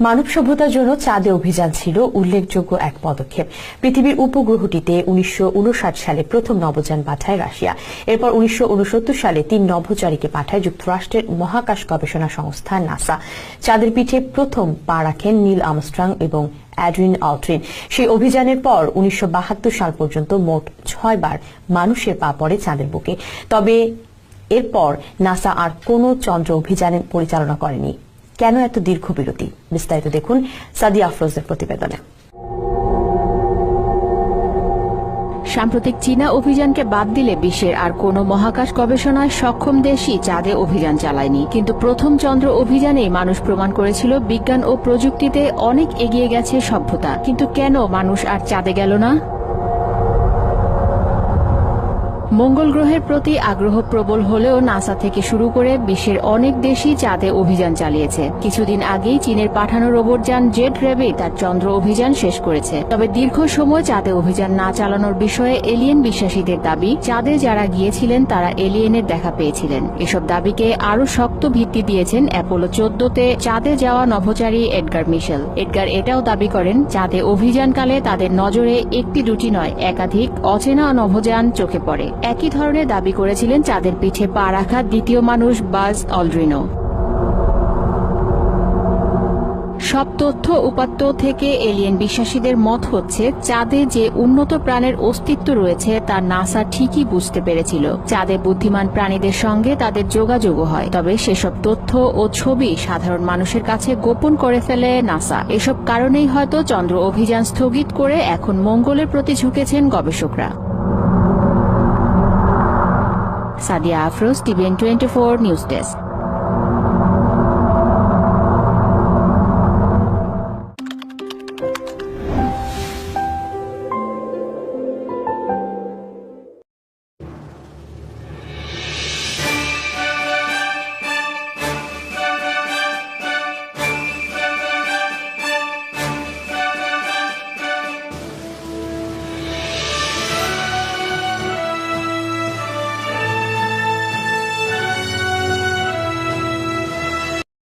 মানব সভ্যতার জন্য চাঁদে অভিযান ছিল উল্লেখযোগ্য এক পদক্ষেপ। পৃথিবীর উপগ্রহটিতে 1959 সালে প্রথম নভোযান পাঠায় রাশিয়া। এরপর 1969 সালে 3 নভোচারীকে পাঠায় যুক্তরাষ্ট্রের মহাকাশ গবেষণা সংস্থা নাসা। চাঁদের পিঠে প্রথম পা রাখেন নীল আর্মস্ট্রং এবং অ্যাড্রিন অল্ড্রিন। সেই অভিযানের পর 1972 সাল পর্যন্ত মোট 6 বার মানুষের পা পড়ে চাঁদের বুকে। তবে এরপর নাসা আর কোনো চন্দ্র অভিযান পরিচালনা করেনি। কেন এত দীর্ঘ বিরতি? বিস্তারিত দেখুন সাদিয়া আফরোজের প্রতিবেদনে। সাম্প্রতিক চীনা অভিযানকে বাদ দিলে বিশ্বের আর কোনো মহাকাশ গবেষণায় সক্ষম দেশই চাঁদে অভিযান চালায়নি। কিন্তু প্রথম চন্দ্র অভিযানেই মানুষ প্রমাণ করেছিল বিজ্ঞান ও প্রযুক্তিতে অনেক এগিয়ে গেছে সভ্যতা। কিন্তু কেন মানুষ আর চাঁদে গেল না? মঙ্গল গ্রহের প্রতি আগ্রহ প্রবল হলেও নাসা থেকে শুরু করে বিশ্বের অনেক দেশই চাঁদে অভিযান চালিয়েছে। কিছুদিন আগেই চীনের পাঠানো রোবটযান জেড রেবি তার চন্দ্র অভিযান শেষ করেছে। তবে দীর্ঘ সময় চাঁদে অভিযান না চালানোর বিষয়ে এলিয়েন বিশ্বাসীদের দাবি, চাঁদে যারা গিয়েছিলেন তারা এলিয়েনের দেখা পেয়েছিলেন। এসব দাবিকে আরও শক্ত ভিত্তি দিয়েছেন অ্যাপোলো 14-তে চাঁদে যাওয়া নভোচারী এডগার মিশেল। এডগার এটাও দাবি করেন, চাঁদে অভিযানকালে তাদের নজরে একটি দুটি নয়, একাধিক অচেনা নভোযান চোখে পড়ে। একই ধরনের দাবি করেছিলেন চাঁদের পিঠে পা রাখা দ্বিতীয় মানুষ বাজ অল্ড্রিনও। সব তথ্য উপাত্ত থেকে এলিয়েন বিশ্বাসীদের মত হচ্ছে, চাঁদে যে উন্নত প্রাণের অস্তিত্ব রয়েছে তা নাসা ঠিকই বুঝতে পেরেছিল। চাঁদে বুদ্ধিমান প্রাণীদের সঙ্গে তাদের যোগাযোগও হয়, তবে সেসব তথ্য ও ছবি সাধারণ মানুষের কাছে গোপন করে ফেলে নাসা। এসব কারণেই হয়তো চন্দ্র অভিযান স্থগিত করে এখন মঙ্গলের প্রতি ঝুঁকেছেন গবেষকরা। Sadia Afroz, TVN24 news desk.